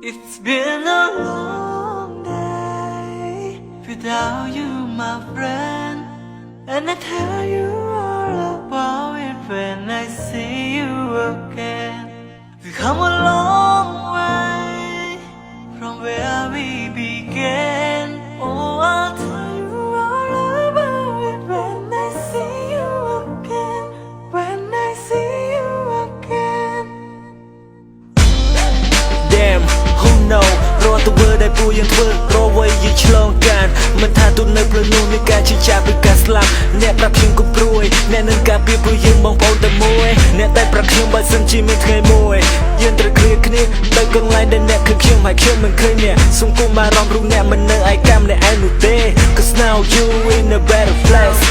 It's been a long day without you, my friend. And I tell you all about it when I see you again. We've come a long way from where we began. Oh, I'll tell you all about it when I see you again. When I see you again. Damn, who know រត់ទៅធ្វើដែលពួកយើងធ្វើរវៃយើងឆ្លងកាត់មិនថាទូនៅផ្លូវនោះនៃការជិះចាស់ពីការស្លាប់អ្នកប្រាប់ខ្ញុំកុំព្រួយអ្នកនឹងការពារពួកយើងបងប្អូនតែមួយអ្នកតែប្រាប់ខ្ញុំបើសិនជាមានថ្ងៃមួយយើងត្រូវគ្រាគ្នាទៅកន្លែងដែលអ្នកឃើញខ្ញុំហើយខ្ញុំមិនឃើញអ្នកសង្គមអារម្មណ៍រូបអ្នកមិននៅឯកាមម្នាក់ឯងនោះទេ Cause now you in a better place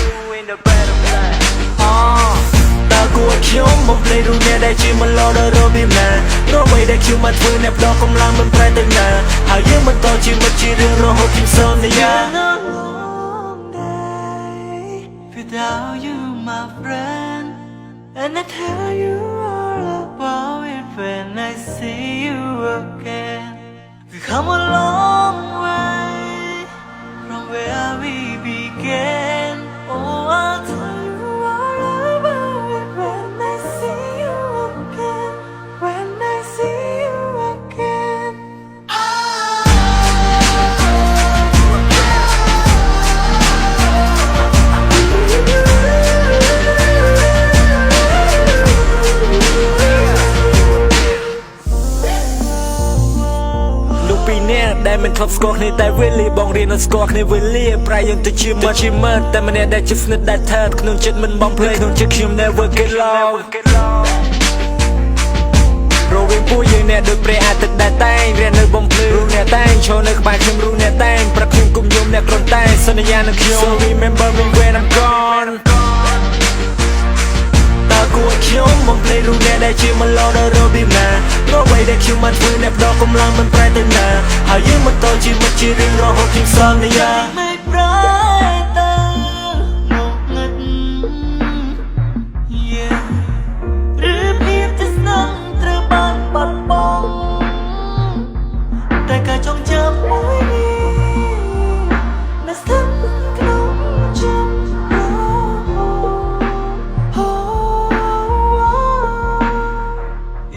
តើគួរខ្ញុំបំភ្លេចរូបអ្នកដែលជាមិនឡដល់របៀបណារអ្វីដែលខ្ញុំបានធ្វើអ្នកផ្ដោតកម្លាំងមិនប្រែទៅណាហើយយើងបន្តជាមិត្តជារឿងរហូតជាសន្យា Without you, my friend, and I tell you all about it when I see you again. We've come a long way from where we began. Oh, I'll tell you all about it when I see you again. When I see you again. ដែលមិនធ្លាប់ស្គាល់គ្នាតែវេលាបងរៀននៅស្គាល់គ្នាវេលាប្រែយើងទៅជាមិត្តតែម្នាក់ដែលជិតស្និទ្ធដែលថើបក្នុងចិត្តមិនបំភ្លេចក្នុងចិត្តខ្ញុំ never get lost រវាងពួកយើងអ្នកដូចព្រះអាទិត្យដែលតែងរះនៅបំភ្លឺរូបអ្នកតែងឈរនៅក្បែរខ្ញុំរូបអ្នកតែងប្រកខ្ញុំគុំយំអ្នកគ្រាន់តែសន្យានឹងខ្ញុំ So remember me when I'm gone តើគួរខ្ញុំបំភ្លេចរូបអ្នកដែលជាមិនឡដល់របៀបណារអ្វីដែលខ្ញុំបានធ្វើអ្នកផ្ដោតកម្លាំងមិនប្រែទៅណាហើយយើងបន្តជាមិត្តជារឿងរហូតជាសន្យាไม่ប្រែទៅមកងឹត Yeah ឬភាពជាស្នឹងត្រូវបានបាត់បង់តែការចងចាំមួយនេះនៅស្ថិតក្នុងចិត្ត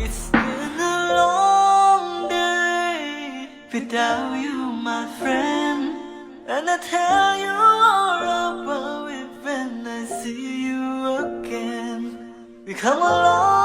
It's been a long day without you, my friend, and I tell you all about it when I see you again. We come along